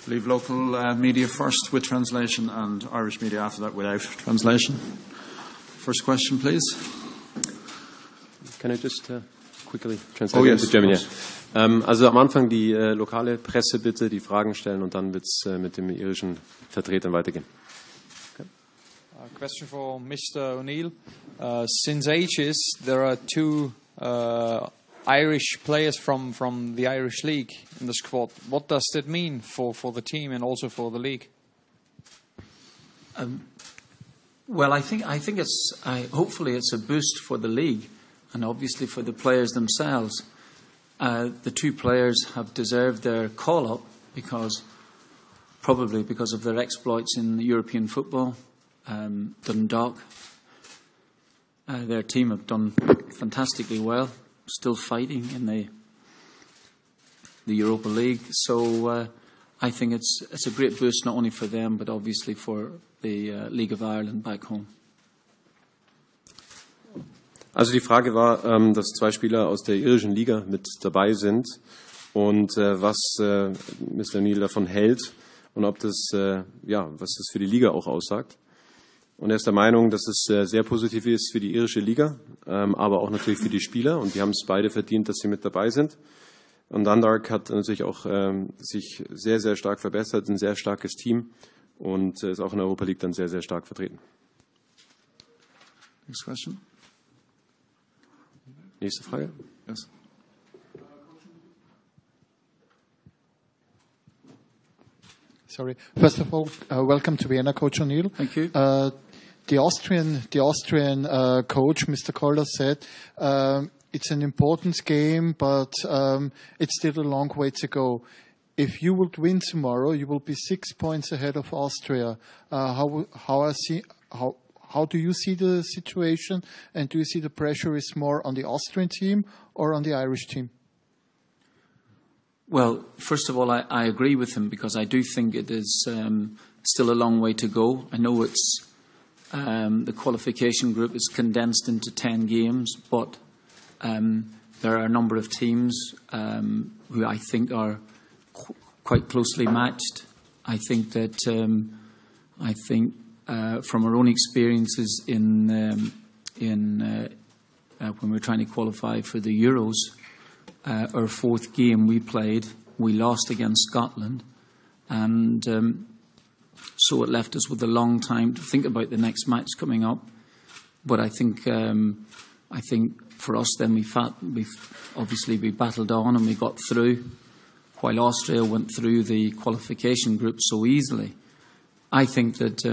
Leave local media first with translation and Irish media after that without translation. First question, please. Can I just quickly translate into German? Also am Anfang die lokale Presse bitte, die Fragen stellen und dann wird es mit dem irischen Vertretern weitergehen. Okay. Question for Mr. O'Neill. Since ages, there are two Irish players from the Irish League in the squad. What does that mean for the team and also for the league? Well, I think it's hopefully it's a boost for the league and obviously for the players themselves. The two players have deserved their call-up probably because of their exploits in European football. Dundalk, their team have done fantastically well, still fighting in the Europa League. So I think it's a great boost not only for them but obviously for the League of Ireland back home. Also die Frage war, dass zwei Spieler aus der irischen Liga mit dabei sind und was Mr. O'Neill davon hält und ob das, was das für die Liga auch aussagt. Und er ist der Meinung, dass es sehr positiv ist für die irische Liga, aber auch natürlich für die Spieler. Und die haben es beide verdient, dass sie mit dabei sind. Und Dundalk hat natürlich auch sich sehr, sehr stark verbessert, ein sehr starkes Team und ist auch in der Europa League dann sehr, sehr stark vertreten. Next question. Nächste Frage. Yes. Sorry. First of all, welcome to Vienna, Coach O'Neill. Thank you. The Austrian coach, Mr. Koller, said it's an important game, but it's still a long way to go. If you would win tomorrow, you will be 6 points ahead of Austria. How do you see the situation, and do you see the pressure is more on the Austrian team or on the Irish team? Well, first of all, I agree with him because I do think it is still a long way to go. I know it's the qualification group is condensed into 10 games, but there are a number of teams who I think are quite closely matched. I think that from our own experiences in when we're trying to qualify for the Euros, our fourth game we played, we lost against Scotland, and so it left us with a long time to think about the next match coming up. But I think for us then we battled on and we got through, while Austria went through the qualification group so easily. I think that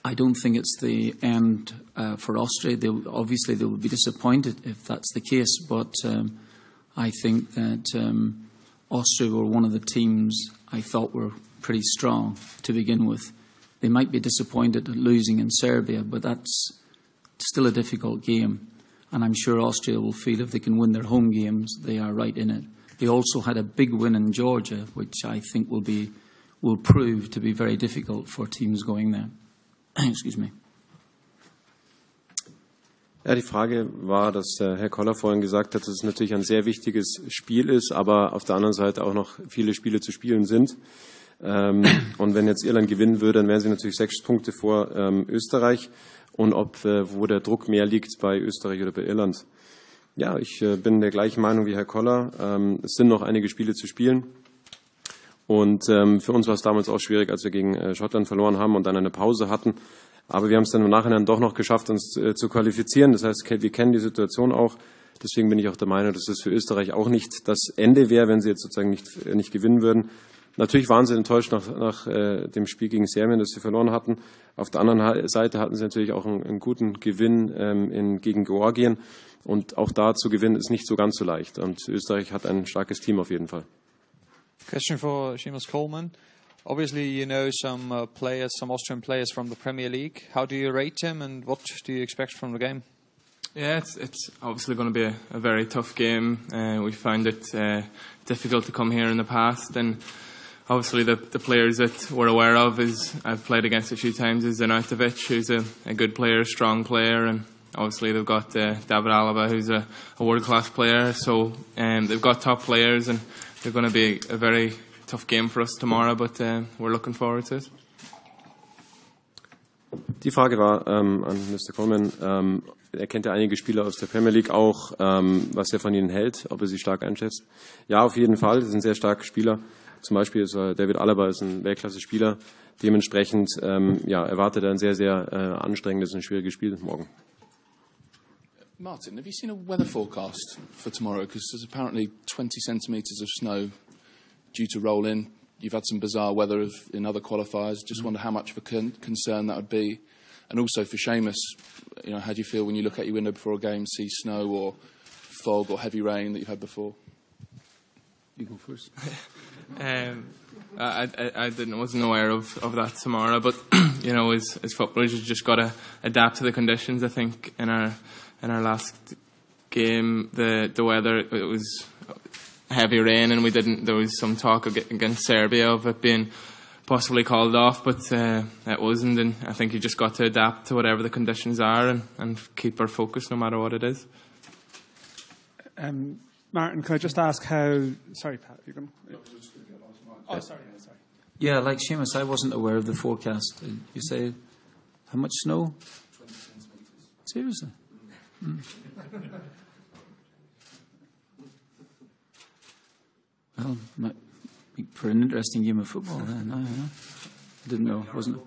I don't think it's the end for Austria. They will be disappointed if that's the case, but I think that Austria were one of the teams I thought were pretty strong to begin with. They might be disappointed at losing in Serbia, but that's still a difficult game. And I'm sure Austria will feel if they can win their home games, they are right in it. They also had a big win in Georgia, which I think will prove to be very difficult for teams going there. Excuse me. Ja, die Frage war, dass Herr Koller vorhin gesagt hat, dass es natürlich ein sehr wichtiges Spiel ist, aber auf der anderen Seite auch noch viele Spiele zu spielen sind. Und wenn jetzt Irland gewinnen würde, dann wären sie natürlich 6 Punkte vor Österreich. Und wo der Druck mehr liegt, bei Österreich oder bei Irland. Ja, ich bin der gleichen Meinung wie Herr Koller. Es sind noch einige Spiele zu spielen. Und für uns war es damals auch schwierig, als wir gegen Schottland verloren haben und dann eine Pause hatten. Aber wir haben es dann im Nachhinein doch noch geschafft, uns zu qualifizieren. Das heißt, wir kennen die Situation auch. Deswegen bin ich auch der Meinung, dass es für Österreich auch nicht das Ende wäre, wenn sie jetzt sozusagen nicht gewinnen würden. Natürlich waren sie enttäuscht nach dem Spiel gegen Serbien, das sie verloren hatten. Auf der anderen Seite hatten sie natürlich auch einen guten Gewinn gegen Georgien. Und auch da zu gewinnen ist nicht so ganz so leicht. Und Österreich hat ein starkes Team auf jeden Fall. Question for Seamus Coleman. Obviously, you know some Austrian players from the Premier League. How do you rate them, and what do you expect from the game? Yeah, it's obviously going to be a very tough game. We found it difficult to come here in the past, and obviously the players that we're aware of I've played against a few times is Ernst-Happel-Stadion, who's a good player, strong player, and obviously they've got David Alaba, who's a world-class player. So they've got top players, and they're going to be a very tough game for us tomorrow, but we're looking forward to it. Die Frage war an Mr. Coleman. Er kennt ja einige Spieler aus der Premier League auch, was er von ihnen hält, ob er sie stark einschätzt. Ja, auf jeden Fall. Sie sind sehr starke Spieler. Zum Beispiel ist David Alaba ist ein Weltklasse-Spieler. Dementsprechend erwartet er ein sehr, sehr anstrengendes und schwieriges Spiel morgen. Martin, have you seen a weather forecast for tomorrow? Because there's apparently 20 centimetres of snow due to roll in. You've had some bizarre weather in other qualifiers. Just wonder how much of a concern that would be. And also for Seamus, how do you feel when you look out your window before a game, see snow or fog or heavy rain that you've had before? You go first. I wasn't aware of that tomorrow, but as footballers, you've just got to adapt to the conditions. I think in our last game, the weather, it was heavy rain, and there was some talk against Serbia of it being possibly called off, but it wasn't, and I think you just got to adapt to whatever the conditions are and keep our focus no matter what it is. Martin, can I just ask how... Sorry, Pat, you're going to... Oh, sorry. Yeah, like Seamus, I wasn't aware of the forecast. You say, how much snow? 20 centimetres. Seriously? Well, might make for an interesting game of football then. I didn't know. Wasn't.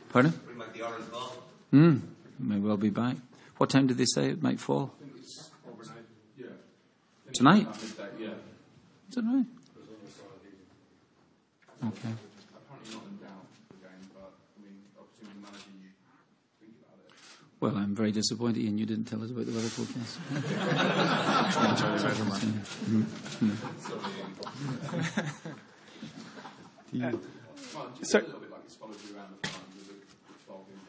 Pardon? Bring back the orange ball. May well be back. What time did they say it might fall? I think it's overnight. Yeah. Tonight? Yeah. Is that right? Okay. Apparently not in doubt the game, but obviously the manager, you think about it. Well, I'm very disappointed, Ian. You didn't tell us about the weather forecast. So, A little bit like it's followed you around the farm with the fog and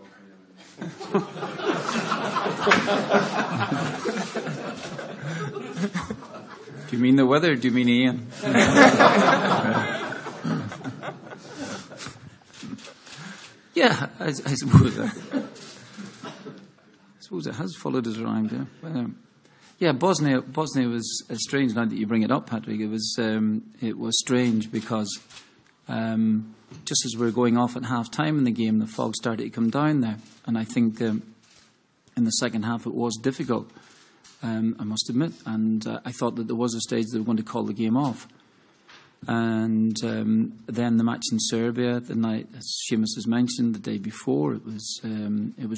Do you mean the weather or do you mean Ian? Yeah, I suppose. I suppose it has followed us around. Yeah, yeah. Bosnia was strange. Now that you bring it up, Patrick, it was strange because just as we were going off at half time in the game, the fog started to come down there, and I think in the second half it was difficult. I must admit, and I thought that there was a stage they were going to call the game off. And then the match in Serbia, the night, as Seamus has mentioned, the day before, it was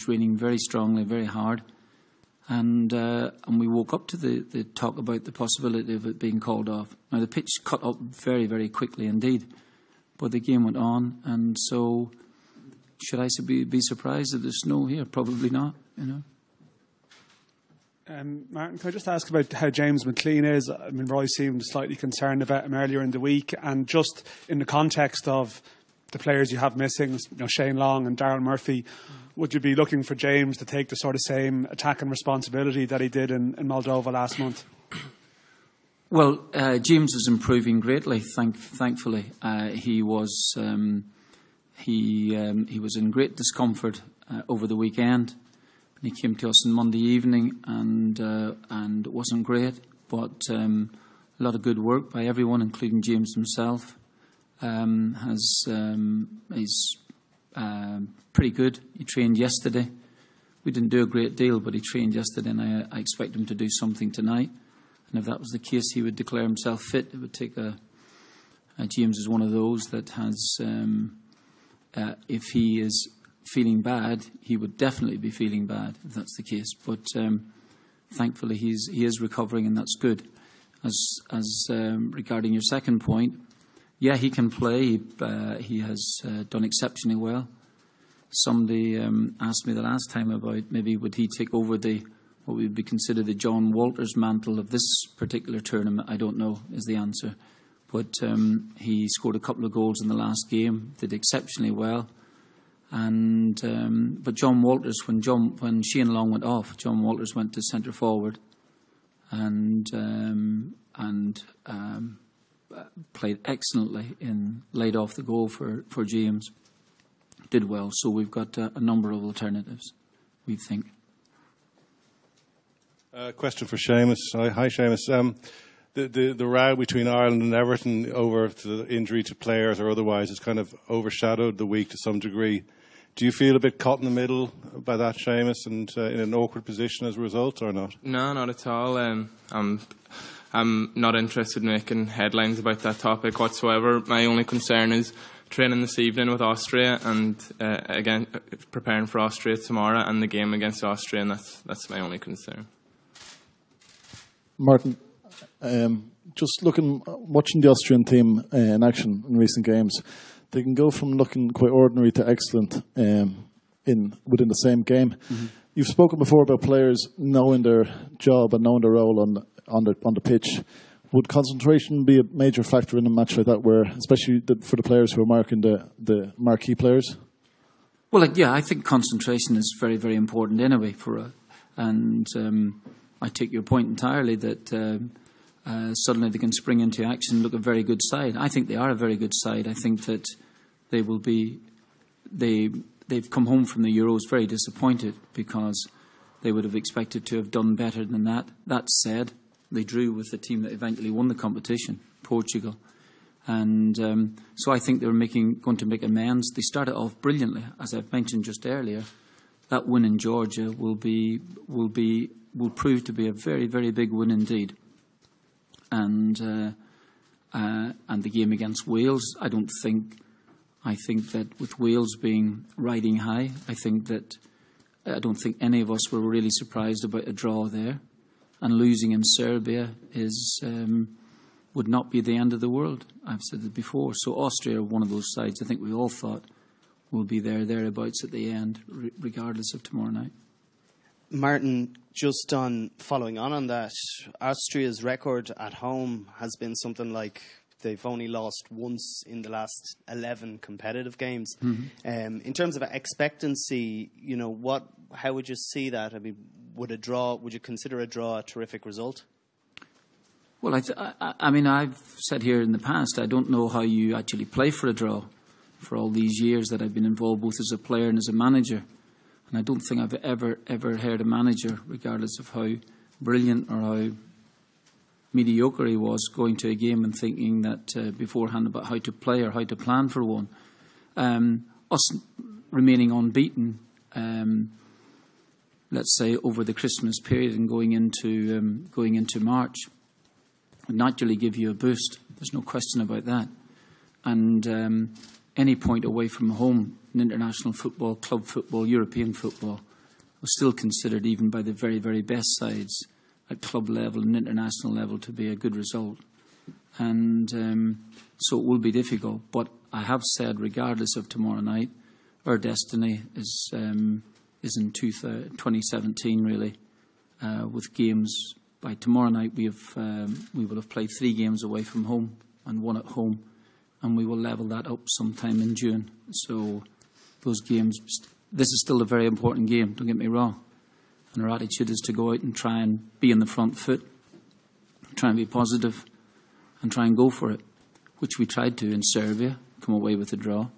raining very strongly, very hard, and we woke up to the talk about the possibility of it being called off. Now the pitch cut up very, very quickly indeed, but the game went on, and so should I be surprised at the snow here? Probably not, Martin, can I just ask about how James McLean is? I mean, Roy seemed slightly concerned about him earlier in the week, and just in the context of the players you have missing, Shane Long and Darryl Murphy, would you be looking for James to take the sort of same attacking responsibility that he did in Moldova last month? Well, James is improving greatly. Thankfully, he was in great discomfort over the weekend. He came to us on Monday evening, and it wasn't great, but a lot of good work by everyone, including James himself. He's pretty good. He trained yesterday. We didn't do a great deal, but he trained yesterday, and I expect him to do something tonight. And if that was the case, he would declare himself fit. It would take James is one of those that has, if he is feeling bad, he would definitely be feeling bad if that's the case. But thankfully, he is recovering, and that's good. As regarding your second point, yeah, he can play. He has done exceptionally well. Somebody asked me the last time about maybe would he take over what would be considered the John Walters mantle of this particular tournament. I don't know is the answer, but he scored a couple of goals in the last game, did exceptionally well. And but John Walters, when Shane Long went off, John Walters went to centre forward, and played excellently and laid off the goal for James. Did well, so we've got a number of alternatives, we think. Question for Seamus. Hi, Seamus. the row between Ireland and Everton over the injury to players or otherwise has kind of overshadowed the week to some degree. Do you feel a bit caught in the middle by that, Seamus, and in an awkward position as a result, or not? No, not at all. I'm not interested in making headlines about that topic whatsoever. My only concern is training this evening with Austria and again preparing for Austria tomorrow and the game against Austria, and that's my only concern. Martin, just watching the Austrian team in action in recent games, they can go from looking quite ordinary to excellent within the same game. Mm-hmm. You've spoken before about players knowing their job and knowing their role on the pitch. Would concentration be a major factor in a match like that, where, especially for the players who are marking the marquee players? Well, yeah, I think concentration is very, very important anyway and I take your point entirely that suddenly they can spring into action and look a very good side. I think they are a very good side. I think that they will be. They've come home from the Euros very disappointed because they would have expected to have done better than that. That said, they drew with the team that eventually won the competition, Portugal, and so I think they're going to make amends. They started off brilliantly, as I've mentioned just earlier. That win in Georgia will prove to be a very, very big win indeed. And the game against Wales, I think that with Wales being riding high, I don't think any of us were really surprised about a draw there. And losing in Serbia would not be the end of the world. I've said it before. So Austria are one of those sides I think we all thought will be thereabouts at the end, regardless of tomorrow night. Martin, just on following on that, Austria's record at home has been something like they've only lost once in the last 11 competitive games. Mm-hmm. In terms of expectancy, how would you see that? I mean, would you consider a draw a terrific result? Well, I mean, I've said here in the past, I don't know how you actually play for a draw for all these years that I've been involved both as a player and as a manager. And I don't think I've ever heard a manager, regardless of how brilliant or how mediocre he was, going to a game and thinking that beforehand about how to play or how to plan for one. Us remaining unbeaten, let's say over the Christmas period and going into March, would naturally give you a boost. There's no question about that. And any point away from home in international football, club football, European football, was still considered, even by the very, very best sides at club level and international level, to be a good result. And so it will be difficult. But I have said, regardless of tomorrow night, our destiny is in 2017, really, with games. By tomorrow night, we will have played 3 games away from home and 1 at home, and we will level that up sometime in June. So those games, this is still a very important game, don't get me wrong. And our attitude is to go out and try and be in the front foot, try and be positive, and try and go for it, which we tried to in Serbia, come away with a draw,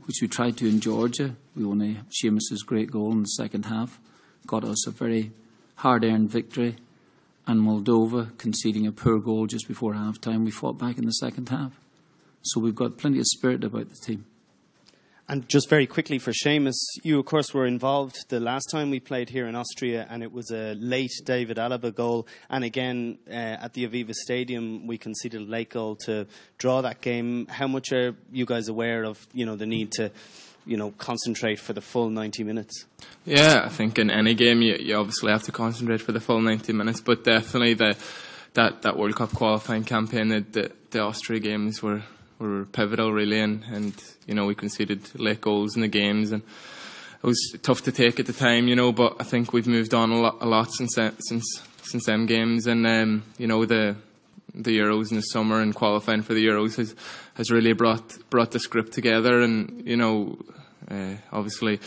which we tried to in Georgia. We only Seamus's great goal in the second half got us a very hard-earned victory. And Moldova conceding a poor goal just before half-time, we fought back in the second half. So we've got plenty of spirit about the team. And just very quickly for Seamus, you of course were involved the last time we played here in Austria, and it was a late David Alaba goal. And again, at the Aviva Stadium, we conceded a late goal to draw that game. How much are you guys aware of, the need to, concentrate for the full 90 minutes? Yeah, I think in any game you obviously have to concentrate for the full 90 minutes, but definitely that World Cup qualifying campaign, the Austria games were pivotal, really, and we conceded late goals in the games, and it was tough to take at the time, but I think we've moved on a lot since them games, and the Euros in the summer and qualifying for the Euros has really brought the script together, and obviously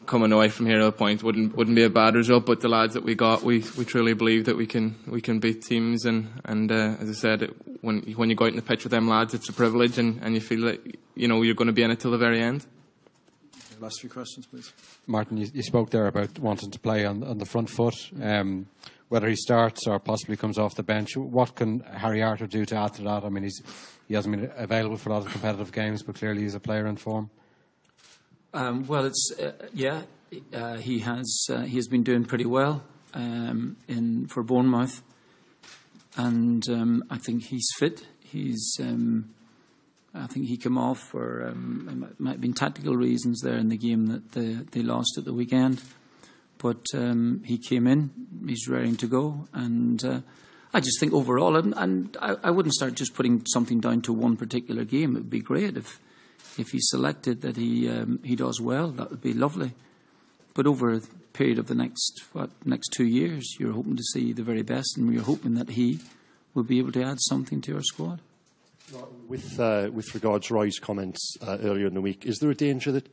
coming away from here at a point wouldn't be a bad result, but the lads that we got, we truly believe that we can beat teams, and as I said, when you go out in the pitch with them lads, it's a privilege, and you feel that you're going to be in it till the very end. Last few questions, please. Martin, you spoke there about wanting to play on the front foot. Whether he starts or possibly comes off the bench, what can Harry Arter do to add to that? I mean, he hasn't been available for a lot of competitive games, but clearly he's a player in form. Well, it's he has been doing pretty well for Bournemouth, and I think he's fit. I think he came off for it might have been tactical reasons there in the game that they lost at the weekend. But he came in, he's raring to go, and I just think overall, and I wouldn't start just putting something down to one particular game. It would be great if he's selected that he does well. That would be lovely. But over a period of the next 2 years, you're hoping to see the very best, and you're hoping that he will be able to add something to our squad. With regards to Roy's comments earlier in the week, is there a danger that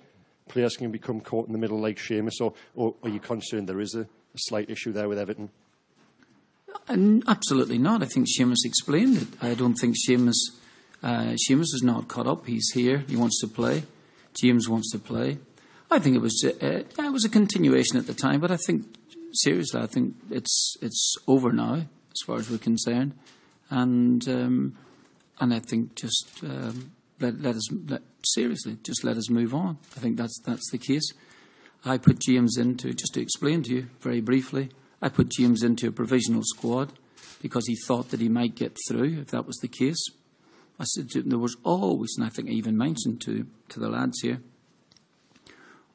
players can become caught in the middle like Seamus, or are you concerned there is a slight issue there with Everton? Absolutely not. I think Seamus explained it. I don't think Seamus is not caught up. He's here. He wants to play. James wants to play. I think it was a continuation at the time, but I think seriously, I think it's over now as far as we're concerned, and I think just let us move on. I think that's the case. I put James into, just to explain to you very briefly, I put James into a provisional squad because he thought that he might get through if that was the case. I said there was always, and I think I even mentioned to the lads here,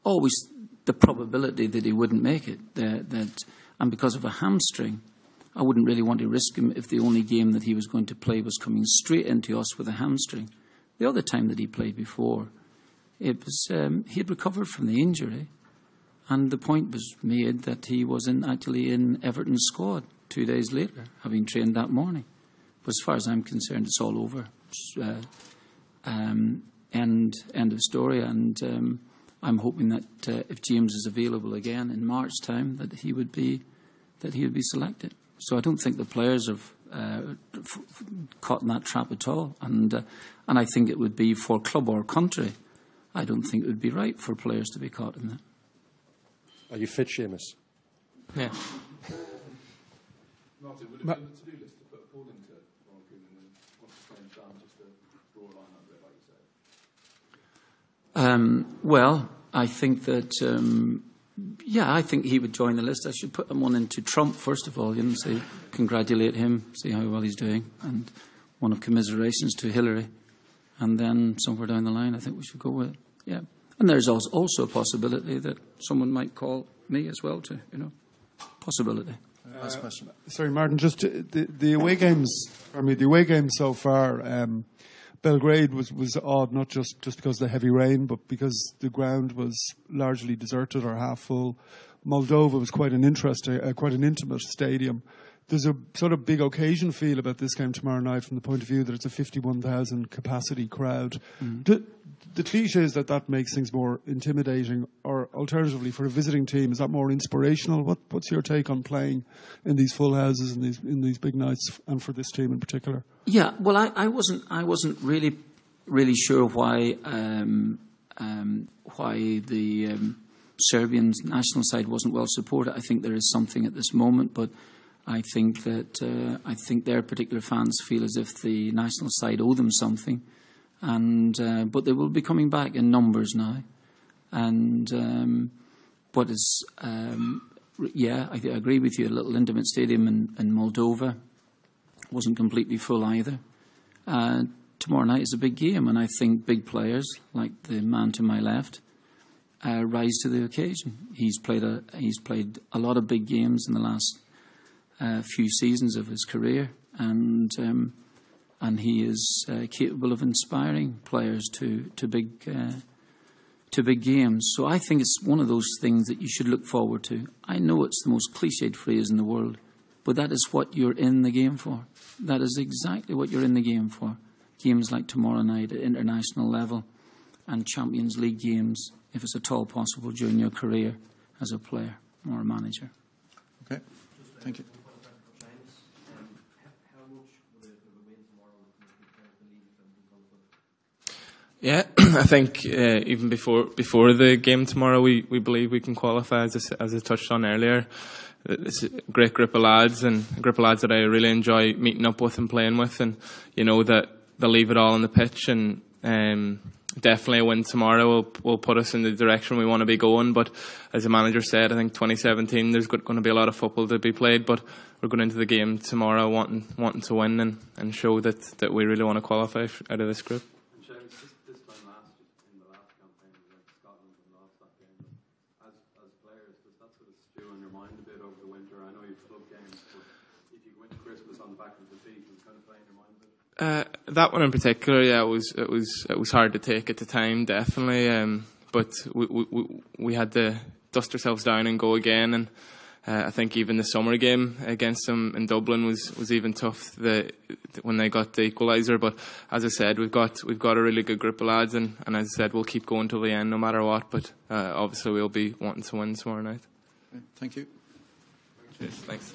always the probability that he wouldn't make it. And because of a hamstring, I wouldn't really want to risk him if the only game that he was going to play was coming straight into us with a hamstring. The other time that he played before, it was he had recovered from the injury, and the point was made that he was actually in Everton's squad 2 days later, having trained that morning. But as far as I'm concerned, it's all over. End of story. And I'm hoping that if James is available again in March time, that he would be selected. So I don't think the players have caught in that trap at all. And I think it would be for club or country. I don't think it would be right for players to be caught in that. Are you fit, Seamus? Yeah. Martin, would it be on the to-do list to put a call into Ronald Koeman and once the game's done, just to draw a line under it, like you said? Well, I think that, I think he would join the list. I should put him on into Trump, first of all, and say, congratulate him, see how well he's doing, and one of commiserations to Hillary. And then somewhere down the line, I think we should go with it. Yeah. And there's also a possibility that someone might call me as well, too, possibility. Last question. Sorry, Martin, just the away games, the away games so far, Belgrade was odd, not just because of the heavy rain, but because the ground was largely deserted or half full. Moldova was quite an intimate stadium. There's a sort of big occasion feel about this game tomorrow night from the point of view that it's a 51,000 capacity crowd. Mm. The cliche is that makes things more intimidating, or alternatively, for a visiting team, is that more inspirational? What's your take on playing in these full houses and in these big nights, and for this team in particular? Yeah, well, I wasn't really sure why the Serbian national side wasn't well supported. I think there is something at this moment, but I think that their particular fans feel as if the national side owe them something. And but they will be coming back in numbers now, and I agree with you. A little intimate stadium in Moldova wasn't completely full either. Tomorrow night is a big game, and I think big players like the man to my left rise to the occasion. He's played a lot of big games in the last few seasons of his career, and he is capable of inspiring players to big games. So I think it's one of those things that you should look forward to. I know it's the most cliched phrase in the world, but that is what you're in the game for. That is exactly what you're in the game for. Games like tomorrow night at international level, and Champions League games, if it's at all possible during your career as a player or a manager. Okay, thank you. Yeah, I think even before the game tomorrow, we believe we can qualify, as I touched on earlier. It's a great group of lads, and a group of lads that I really enjoy meeting up with and playing with, and you know that they'll leave it all on the pitch, and definitely a win tomorrow will put us in the direction we want to be going. But as the manager said, I think 2017 there's going to be a lot of football to be played, but we're going into the game tomorrow wanting to win and show that we really want to qualify out of this group. That one in particular, yeah, it was hard to take at the time, definitely. But we had to dust ourselves down and go again. And I think even the summer game against them in Dublin was even tough when they got the equaliser. But as I said, we've got a really good group of lads, and as I said, we'll keep going till the end no matter what. But obviously, we'll be wanting to win tomorrow night. Okay, thank you. Cheers, thanks.